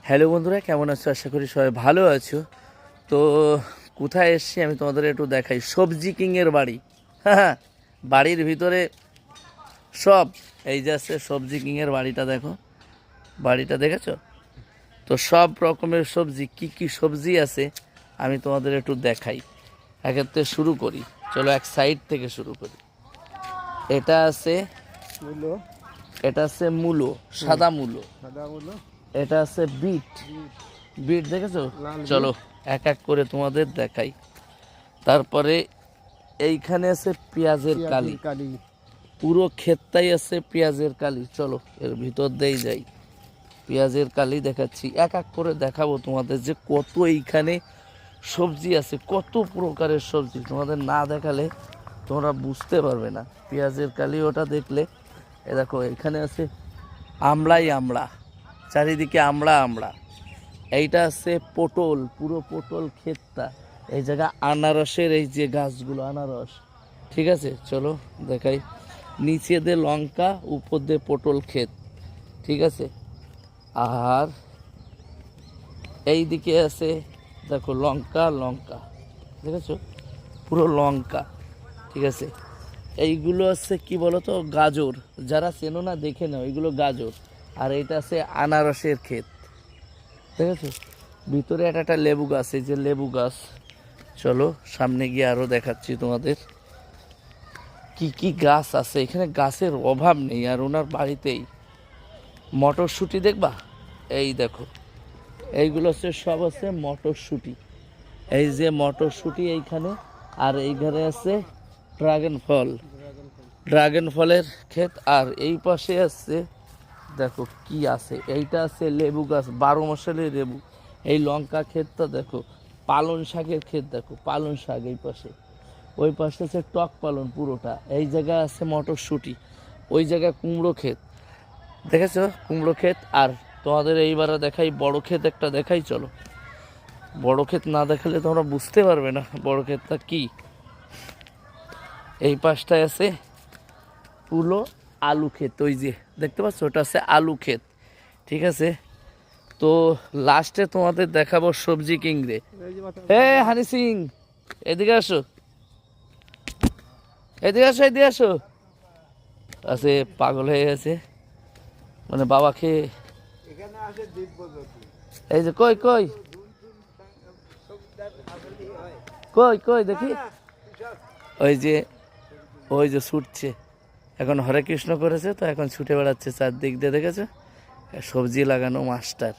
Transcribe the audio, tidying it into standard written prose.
Hello বন্ধুরা, কেমন আছো? আশা করি সবাই ভালো আছো। তো কোথায় এসছি আমি তোমাদের একটু দেখাই। সবজি কিংয়ের বাড়ি। হ্যাঁ, বাড়ির ভিতরে সব এই যে আছে সবজি কিংয়ের বাড়িটা। দেখো, বাড়িটা দেখেছো তো? সব রকমের সবজি, কি কি সবজি আছে আমি তোমাদের একটু দেখাই। এক্ষেত্রে শুরু করি, চলো এক সাইড থেকে শুরু করি। এটা আছে মূলো, এটা আছে মূলো, সাদা মূলো। সাদা মূলো, এটা আছে বিট। বিট দেখেছো? লাল চলো এক এক করে তোমাদের দেখাই। তারপরে এইখানে আছে পেঁয়াজের কালি। কালি, পুরো ক্ষেতটাই আছে পেঁয়াজের কালি। চলো এর ভিতর দিয়েই যাই। পেঁয়াজের কালি দেখাচ্ছি, এক এক করে দেখাবো তোমাদের যে কত এইখানে সবজি আছে, কত প্রকারের সবজি। তোমাদের না দেখালে তোমরা বুঝতে পারবে না। পেঁয়াজের কালি ওটা দেখলে, এ দেখো এখানে আছে আমড়াই আমড়া, চারিদিকে আমড়া আমড়া। এইটা আছে পটল, পুরো পটল ক্ষেতটা। এই জায়গা আনারসের এই যে গাছগুলো, আনারস। ঠিক আছে, চলো দেখাই। নিচে দিয়ে লঙ্কা, উপর দিয়ে পটল ক্ষেত। ঠিক আছে, আর এই দিকে আছে দেখো লঙ্কা, লঙ্কা দেখেছো? পুরো লঙ্কা। ঠিক আছে, এইগুলো আছে কি বলতো, গাজর। যারা চেনো না দেখে নাও, এগুলো গাজর। আর এটা আছে আনারসের ক্ষেত, ঠিক আছে। ভিতরে একটা লেবু গাছ, এই যে লেবু গাছ। চলো সামনে গিয়ে আরো দেখাচ্ছি তোমাদের কি কি গাছ আছে। এখানে গাছের অভাব নেই। আর ওনার বাড়িতেই মটরশুঁটি দেখবা, এই দেখো এইগুলো হচ্ছে সব আছে মটরশুঁটি। এই যে মটরশুঁটি এইখানে। আর এইখানে আছে ড্রাগন ফল, ড্রাগন ফলের ক্ষেত। আর এই পাশে আছে দেখো কি আছে, এইটা আছে লেবু গাছ, 12 মাসালি লেবু। এই লঙ্কা ক্ষেতটা দেখো, পালন শাকের ক্ষেত দেখো, পালন শাক এই পাশে। ওই পাশে আছে টক পালন পুরোটা। এই জায়গায় আছে মটরশুঁটি, ওই জায়গায় কুমড়ো ক্ষেত দেখেছো, কুমড়ো ক্ষেত। আর তোমাদের এইবারে দেখাই বড় ক্ষেত একটা দেখাই। চলো, বড় ক্ষেত না দেখালে তোমরা বুঝতে পারবে না বড় ক্ষেতটা কি। এই পাশটায় আছে পুরো আলু ক্ষেত, ওই যে দেখতে পাচ্ছ ওটা আছে আলু ক্ষেত। ঠিক আছে, তো লাস্টে তোমাদের দেখাবো সবজি কিংরে। হে হানি সিং, এদিকে আসো, এদিকে আসো, এদিকে আসো। আছে পাগল হয়ে গেছে, মানে বাবাকে। এই যে কই কই কই কই দেখি, ওই যে ওই যে ছুটছে। এখন হরে কৃষ্ণ করেছে তো এখন ছুটে বেড়াচ্ছে চারদিক দিয়ে, দেখেছো? সবজি লাগানো মাস্টার।